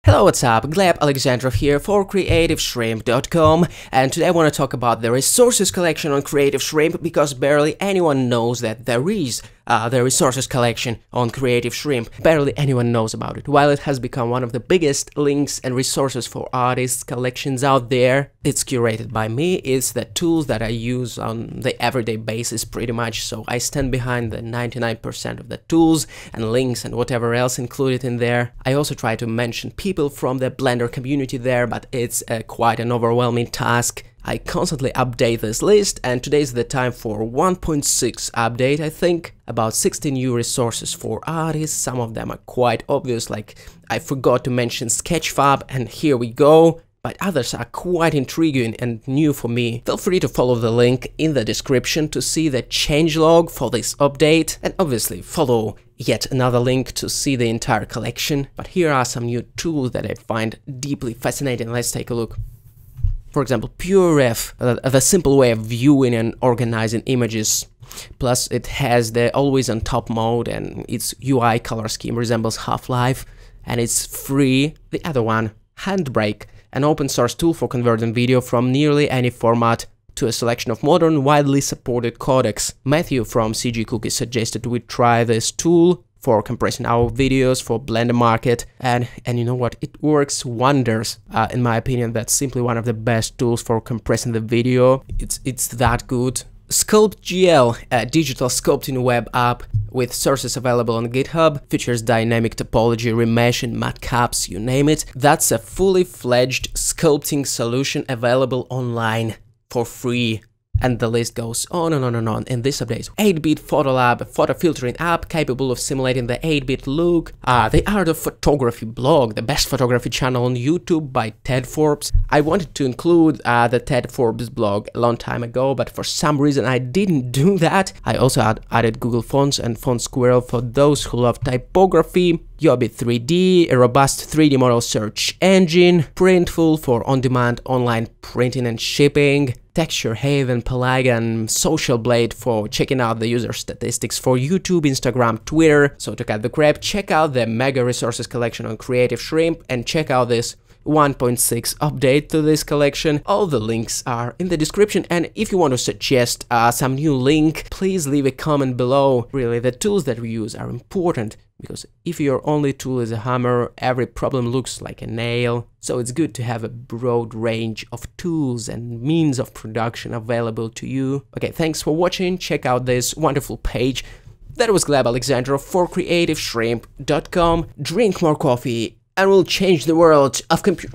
Hello, what's up? Gleb Alexandrov here for CreativeShrimp.com, and today I want to talk about the resources collection on Creative Shrimp because barely anyone knows that there is the resources collection on Creative Shrimp. Barely anyone knows about it. While it has become one of the biggest links and resources for artists collections out there, it's curated by me. It's the tools that I use on the everyday basis pretty much, so I stand behind the 99% of the tools and links and whatever else included in there. I also try to mention people from the Blender community there, but it's quite an overwhelming task. I constantly update this list, and today's the time for 1.6 update, I think. About 60 new resources for artists. Some of them are quite obvious, like I forgot to mention Sketchfab, and here we go. But others are quite intriguing and new for me. Feel free to follow the link in the description to see the changelog for this update, and obviously follow yet another link to see the entire collection. But here are some new tools that I find deeply fascinating. Let's take a look. For example, PureRef, the simple way of viewing and organizing images. Plus, it has the always on top mode, and its UI color scheme resembles Half-Life, and it's free. The other one, Handbrake, an open source tool for converting video from nearly any format to a selection of modern, widely supported codecs. Matthew from CG Cookies suggested we try this tool for compressing our videos for Blender Market, and you know what, it works wonders. In my opinion, that's simply one of the best tools for compressing the video. It's that good. SculptGL, a digital sculpting web app with sources available on GitHub, features dynamic topology, remeshing, matcaps, you name it. That's a fully fledged sculpting solution available online for free. And the list goes on and on and on. In this update, 8-bit Photolab, a photo filtering app capable of simulating the 8-bit look. The Art of Photography blog, the best photography channel on YouTube by Ted Forbes. I wanted to include the Ted Forbes blog a long time ago, but for some reason I didn't do that. I also added Google Fonts and Font Squirrel for those who love typography. Yobi 3D, a robust 3D model search engine, Printful for on-demand online printing and shipping, Texture Haven, Pelagon, Social Blade for checking out the user statistics for YouTube, Instagram, Twitter. So to cut the crap, check out the mega resources collection on Creative Shrimp and check out this 1.6 update to this collection. All the links are in the description, and if you want to suggest some new link, please leave a comment below. Really, the tools that we use are important, because if your only tool is a hammer, every problem looks like a nail. So it's good to have a broad range of tools and means of production available to you. Okay, thanks for watching. Check out this wonderful page. That was Gleb Alexandrov for CreativeShrimp.com. Drink more coffee, and we'll change the world of computer.